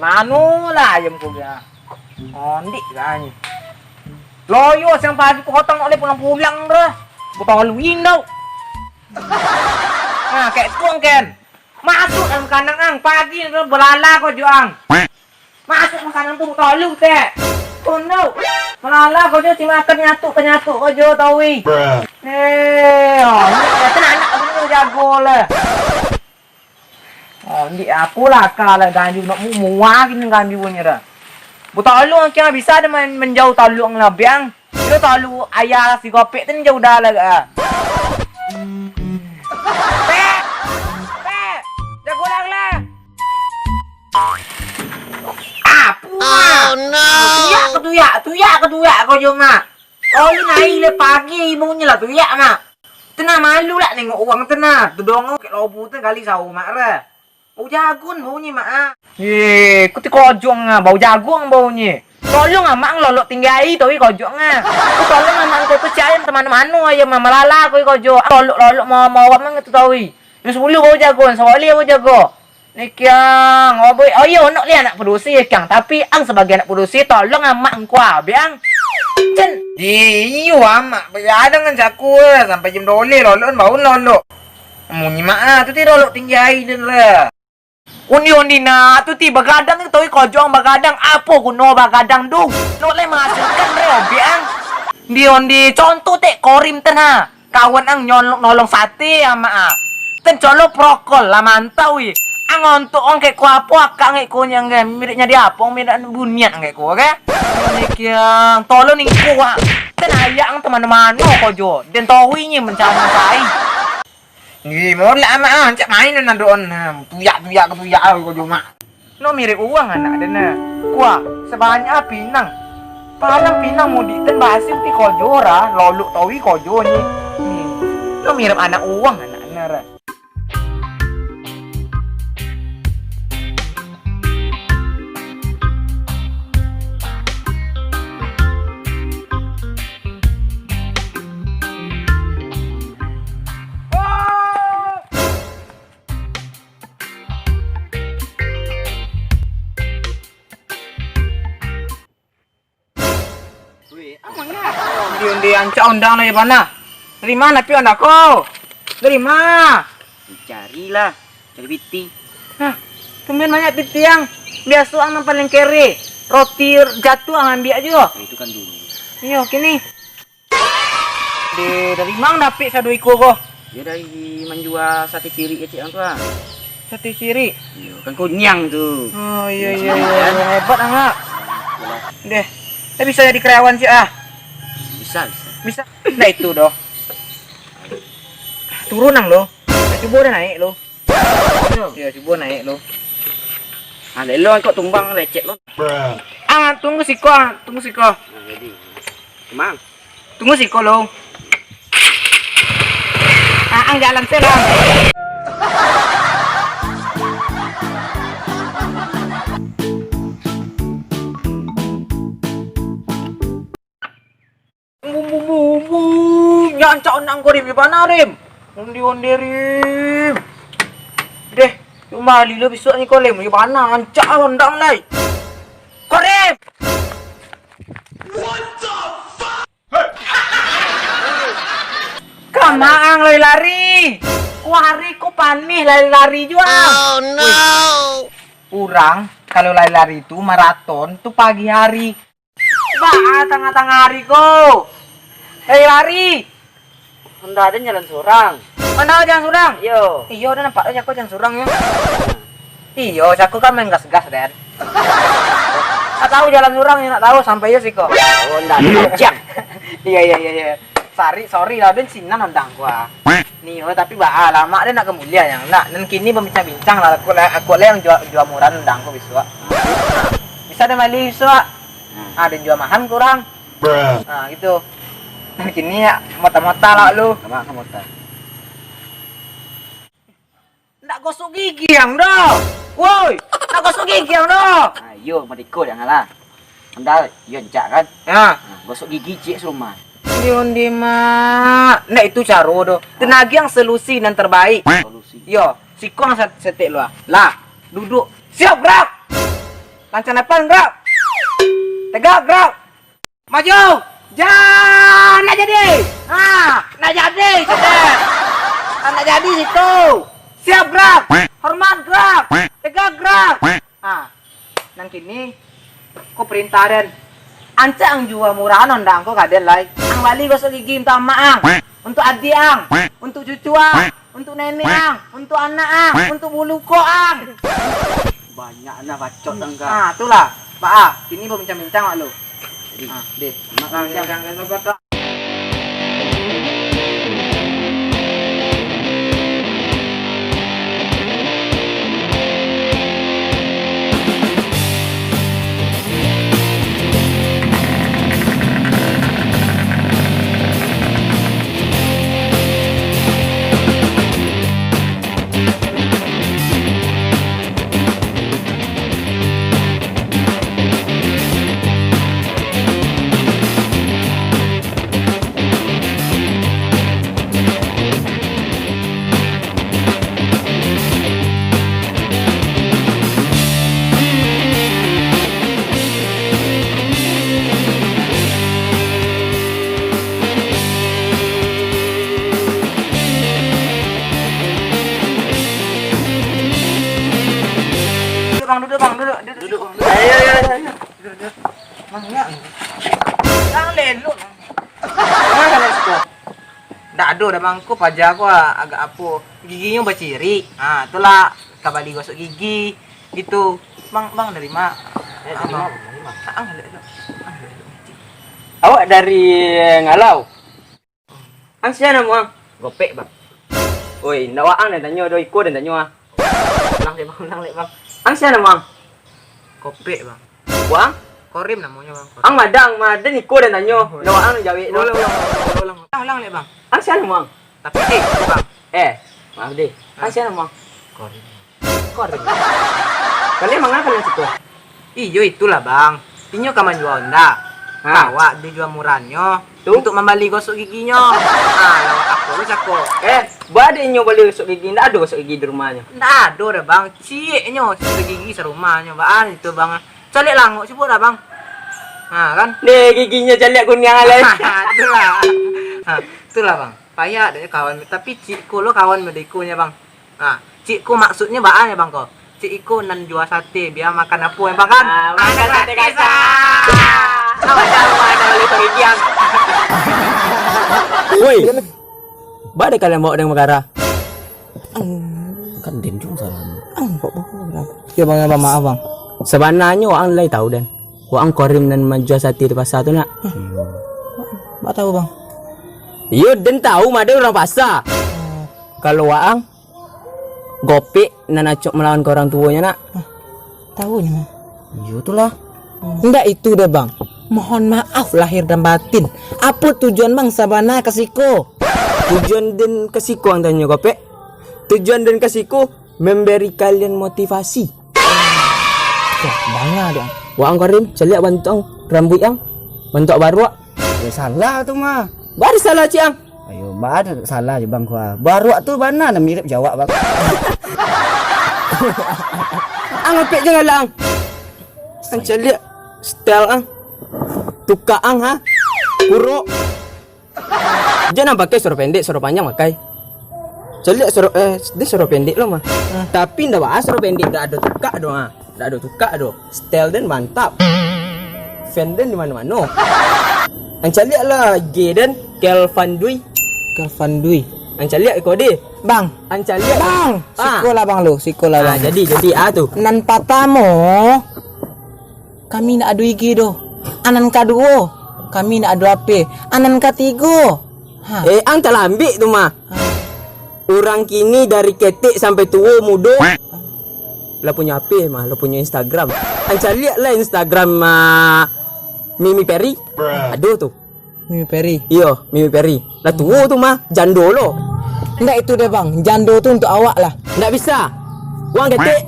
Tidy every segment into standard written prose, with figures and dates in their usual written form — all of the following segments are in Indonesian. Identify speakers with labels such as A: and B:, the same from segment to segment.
A: mano lah ayam ko ya. Ondi kan. Loyo sang pagi potong oleh pulang-pulang dah. Buta Halloween daw. Nah, kayak tuang kan. Masuk dalam kandang ang pagi itu belala ko juang. Masuk dalam kandang tuh buta lu teh. Oh no. Belala ko jo cuma kenyatu ko jo tawi. Oh, ini tenang anak aku jago lah. Oh, hindi aku lah kala ganju nak muwa gini ganju punya dah. Buta lu ang kaya bisa ada menjauh talu ang labiang. Itu talu ayah si kopek tu jauh dah lah. Jago lah. Apa? Oh no. Tuyak kau cuma. Oh lu naik le pagi ibunya lah tuyak mak. Tenang malu lah nengok uang tenang. Tu dong ke lobu tu kali sawu mak re. Bau jagung baunya mak. Ye, kuti kojong ah, bau jagung baunya. Tolong ah mak lolok tinggai tu kojong ah. Tolong ah mak kau percaya teman-teman aja mama lala kau kojong. Lolok mau apa tu tahu. Yang 10 bau jagung, soalnya bau jagung. Ni kiang, oh iya nak lihat anak produksi kiang, tapi ang sebagai anak produksi tolong ah mak engkau biang. Cen, iyo mak, ada dengan jaku sampai jam 12 lolok bau lolok. Munyi mak tu ti lolok tinggai dan lah. Undi na tu ti bagadang tu kojong bagadang apa kuno bagadang dong. Nak le menghasilkan reo biang. Di contoh tek korim tenha. Kawan ang nolong sate ama ah. Ten colo prokol lah mantau i. Ang untuk ang kayak ku apa akak ngek ku yang miripnya dia apa mirip bunian ngek ku oke. Nek yang tolong ning ku ah. Ten ayang teman-teman kojo. Den tawinya mencari. Ni mau lah mak cak main na doon tuyak kojo mak. No mirip uang anak dena. Kuah sebanyak pinang. Parang pinang mau diten bahasin ti kojo ra loluk tawi kojo ni. No mirip anak uang anak nara. Undi ancak undang dari mana? Dari mana pion aku? Dari mana?
B: Carilah, cari biti.
A: Hah, tumben banyak biti yang biasa ang paling kere. Roti jatuh ang ambil aja.
B: Itu kan dulu.
A: Iyo, kini. Dari mana dapik sadu iko ko?
B: Dia dari menjual sate ciri kecil tu ah.
A: Sate ciri.
B: Iya, kan kunyang tu.
A: Oh iya hebat anak. Deh, kita bisa jadi karyawan sih ah. Bisa. Nah itu doh. Turun nang lo. Coba dah naik lo. Ya coba naik lo.
B: Ah, lo kok tumbang lecet lo.
A: Ah, tunggu siko.
B: Nah, jadi. Kemang.
A: Tunggu siko lo. Ah, ang jalan selang. Jangan cak undang ko rim, mana rim? Undi rim. Deh, cuma lilo besok ni ko rim, mana ancak undang lai. Ko rim. What the fuck? Kamaang lari. Ku hari ku panih lari juga. Oh no. Kurang kalau lari itu maraton tuh pagi hari. Bah, tengah-tengah hari ko. Lari.
B: Hendak ada jalan seorang.
A: Mana jalan surang?
B: Yo.
A: Iyo, udah nampak aja aku jalan surang ya. Iyo, aku kan main gas-gas dan. Tak tahu jalan surang ya, nak tahu sampai ya sih kok.
B: Oh, enggak jam.
A: Iya. Sorry lah, dan sinan undang gua. Nih, tapi lama dia nak kemulia yang nak. Dan kini berbincang-bincang lah aku yang jual murah undang gua besok. Bisa ada mali besok. Ada jual mahal kurang. Nah, gitu. Dan kini ya mata-mata lah lu.
B: Kamu mata.
A: Ndak gosok gigi yang dah. Woi, ndak gosok gigi yang dah.
B: Ayo, mereka jangan lah. Anda, yo jak kan?
A: Ya.
B: Gosok gigi cik rumah.
A: Di mak. Nah itu cara doh. Tenaga yang solusi dan terbaik.
B: Solusi.
A: Yo, sikong setik lu lah. Duduk. Siap gerak. Lancang depan, gerak. Tegak, gerak. Maju. Jangan, nak jadi. Nak jadi, cepat. Nak jadi situ. Siap, gerak. Hormat, gerak. Tegak, gerak. Nang kini, ko perintah dan anca ang jual murahan ondang ko kadel lai. Ang bali gosok gigi untuk ama ang, untuk adik ang, untuk cucu ang, untuk nenek ang, untuk anak ang, untuk bulu ko ang.
B: Banyak na bacot enggak.
A: Itulah. Pak, kini mau bincang-bincang mak lu. Deh, makan jangan lupa. Duduk bang, duduk. Ayo. Duduk. Bang, ya. Jangan lelu. Mana kalian situ? Nggak ada dah bangku, pajak aku agak apa. Giginya berciri. Itulah kabali gosok gigi. Gitu. Bang dari mana?
C: Awak dari Ngalau? Ang siya na mo ang? Gopek bang. Uy, nawaang na tanyo, do iko na tanyo ah.
A: Ulang deh bang.
C: Ang siya na mo ang?
A: Kopi bang.
C: Buang?
A: Korim namanya bang.
C: Ang madan iko na tanyo. Nawaang na jawi.
A: Ulang deh bang.
C: Ang siya na mo ang?
A: Tapi bang.
C: Maaf deh. Ang siya na mo ang?
A: Korim.
C: Kalian mangakan na situ?
A: Iyo itulah bang. Inyo kaman jual ndak. Bawa dijual murahnya untuk membeli gosok giginya. Lawak aku lu cako.
C: Bade inyo beli gosok gigi, ndak ada gosok gigi di rumahnya.
A: Ndak ada dah bang. Cieknya gosok gigi serumahnya bang itu bang. Calik languk sibuk dah bang. Kan?
C: Deh giginya jaliak kunyang alai.
A: Itulah bang. Payah deh kawan. Tapi cikku lo kawan medikunya bang. Cikku maksudnya baan ya bang kok. Cikku nan jual sate biar makan apa ya bang kan?
C: Makan sate kasar. Awak tahu ada oleh perigian. Woi. Bade kalian bawa dengan Megara?
B: Kan din juga salah.
A: Ya bang, maaf bang.
C: Sebenarnya orang lain tahu dan. Orang korim dan menjual sate di pasar tu nak.
A: Mbak tahu bang.
C: Yo dan tahu mada orang pasar. Kalau orang gopi dan acok melawan ke orang tuanya nak.
A: Tahunya mah.
B: Yo itulah.
A: Enggak itu deh bang. Mohon maaf lahir dan batin. Apa tujuan bang sabana kasihku?
C: Tujuan dan kasihku ang tanya gope. Tujuan dan kasihku memberi kalian motivasi.
A: Banyak dong.
C: Wang korim, celiak bantu rambut yang bentuk baru.
B: Ya salah tu mah.
C: Baru salah ciang.
B: Ayo, ada salah je bang gua. Baru tu mana nak mirip Jawa bang.
C: Ang apik jangan lang. Ang celiak style ang. Tuka ang ha. Kuro. Jangan pakai suruh pendek, suruh panjang pakai. Celiak suruh dia suruh pendek lo mah. Tapi ndak bahas suruh pendek, ndak ada tuka doang ah. Ndak ada tuka do. Style dan mantap. Fan dan di mana-mana. Ang celiak lah G dan Kelvan Dwi. Ang celiak kode.
A: Bang,
C: Ang celiak
A: bang. Sikolah bang lu, sikolah bang.
C: Jadi tu.
A: Nan patamu. Kami nak adu igi do. Anan kaduo. Kami nak adu ape. Anan katigo.
C: Ang talambik tu mah. Orang kini dari ketik sampai tua muda. Lah punya apa mah? Lah punya Instagram. Ang caliak lah Instagram Mimi Perry. Aduh tu.
A: Mimi Perry.
C: Iyo, Mimi Perry. Lah tua tu mah jando lo.
A: Enggak itu deh bang. Jando tu untuk awak lah.
C: Ndak bisa. Wang ketik.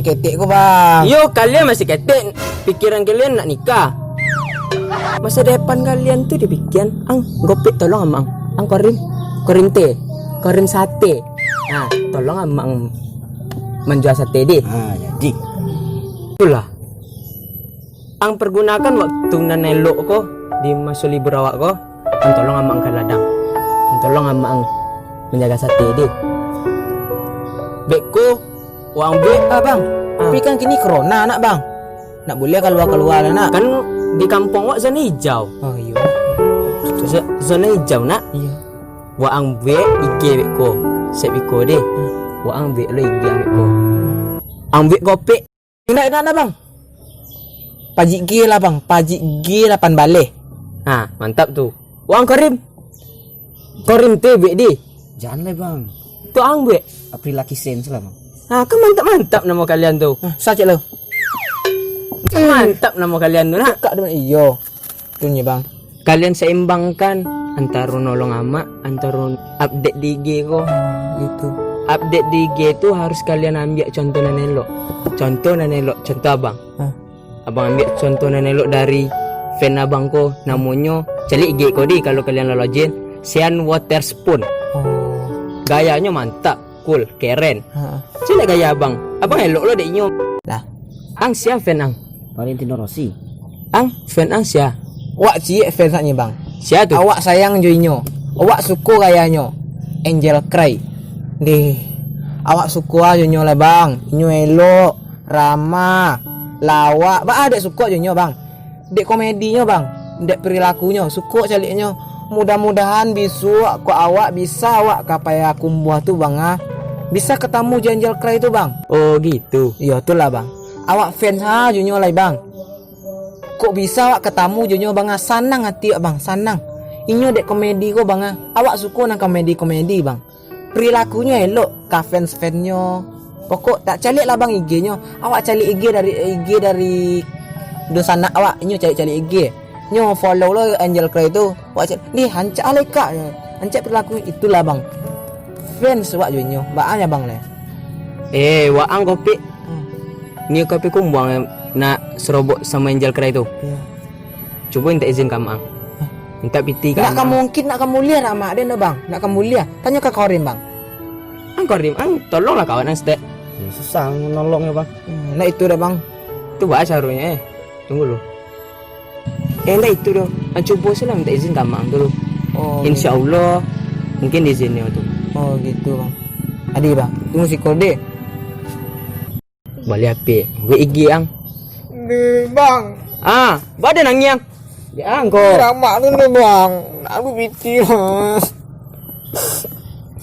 A: Ketik ko bang.
C: Yo, kalian masih ketik. Pikiran kalian nak nikah. Masa depan kalian tuh dibikin ang gopik tolong amang. Ang korim teh. Korim sate. Nah, tolong amang menjual sate deh.
B: Jadi.
C: Itulah. Ang pergunakan waktu nanelok ko di masa libur awak ko, ang tolong amang ke ladang. Ang tolong amang menjaga sate deh. Bekku, uang bek bang.
D: Tapi kan kini corona nak bang. Nak boleh keluar-keluar nak.
C: Kan di kampung wak zona hijau.
D: Oh iya.
C: Zona hijau nak.
D: Iya.
C: Waang bek ige bekku. Sep iko deh. Waang bek lo ige bekku. Ang bek kopek.
D: Enak bang. Pajik G lah bang. Pajik G 8 balik.
C: Ah, mantap tuh. Waang korim. Korim teh bek di.
B: Jangan lah bang.
C: Tu ang bek.
B: April Lucky Sense lah bang.
C: Ah, kan mantap-mantap nama kalian tuh.
D: Sakit lo.
C: Mantap nama kalian tuh nak.
D: Kak dengan iyo. Tunya bang.
C: Kalian seimbangkan antara nolong ama, antara update di IG ko.
D: Gitu.
C: Update di IG itu harus kalian ambil contoh nanelok. Contoh nanelok, contoh abang. Abang ambil contoh nanelok dari fan abang ko, namanya cari IG ko di kalau kalian lolojin Sian Waterspoon.
D: Oh.
C: Gayanya mantap, cool, keren. Cina gaya abang. Abang elok lo deknya.
D: Lah.
C: Ang sia fan ang.
B: Valentino Rossi.
C: Ang fan ang sia.
D: Wak cie fansnya bang.
C: Sia tuh.
D: Awak sayang joinyo. Awak suku gayanya. Angel Cry. Deh. Awak suku aja nyo lah bang. Inyo elok, ramah, lawak. Ba ada suku aja nyo bang. Dek komedinya bang. Dek perilakunya. Suku caliknya. Mudah-mudahan bisu aku awak bisa awak kapai aku buah tuh bang ah. Bisa ketemu Angel Cry itu bang.
C: Oh gitu.
D: Iya itulah bang. Awak fans aja nyo lah bang. Kok bisa awak ketemu jonyo bang? Sanang hati bang, sanang. Inyo dek komedi ko bang. Awak suka nang komedi bang. Perilakunya elok, ka fans-fansnya. Pokok tak calik lah bang IG-nya. Awak calik IG dari dosana awak. Inyo calik IG. Nyo follow lo Angel Cry itu. Awak calik, nih hancak aleka. Hancak perilaku itulah bang. Fans awak jonyo. Baannya bang le.
C: Waang kopi. Ni kopi kumbuang nak serobot sama Angel Cry itu.
D: Iya.
C: Coba minta izin kamu ang. Minta piti kamu.
D: Nak kamu mungkin nak kamu lihat sama dia no bang. Nak kamu lihat. Tanya ke Korim bang.
C: Ang korim ang tolonglah kawan ang stek.
B: Ya, susah nolongnya bang.
D: Nah itu dah bang.
C: Itu bahasa harunya Tunggu lo. Nah itu doh. Ang coba sih lah minta izin kamu ang dulu.
D: Oh.
C: Insya Allah mungkin izinnya tuh.
D: Oh gitu bang. Adi bang. Tunggu si kode.
C: Balik HP. Gue IG ang.
D: Di bang.
C: Ah, badan ang yang. Di ang ko.
D: Ramak tu ni bang. Aduh piti lah.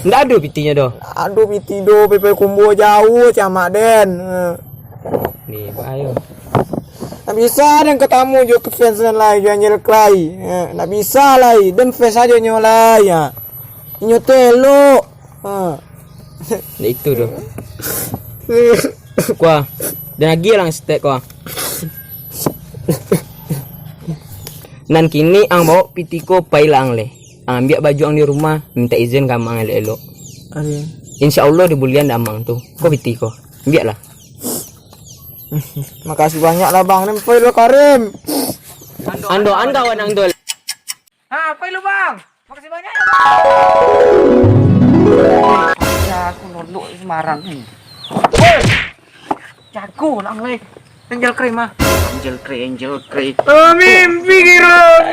C: Nggak ada pitinya doh.
D: Aduh piti do. Pepe kumbu jauh camak den.
C: Nih, ayo.
D: Tak bisa dan ketemu jo ke fans dan lah Angel Cry. Tak bisa lah. Dan fans aja nyo lah ya. Nyo telo.
C: Nah itu doh. Kuah. Dan lagi lang stek kuah. Nan kini ang bawa pitiko pailang le. Ang ambil baju ang di rumah minta izin kamu ang elok.
D: Aduh.
C: Insya Allah di bulan damang tuh. Kok pitiko? Ambil lah.
D: Makasih banyak lah bang. Nempai lo Karim.
C: Andoan kawan ang dol.
A: Ha, apa lu bang? Makasih banyak ya bang.
B: Ya aku nolok Semarang nih.
A: Jago nang le. Angel Cry mah.
B: Angel Cray.
A: Mimpi kira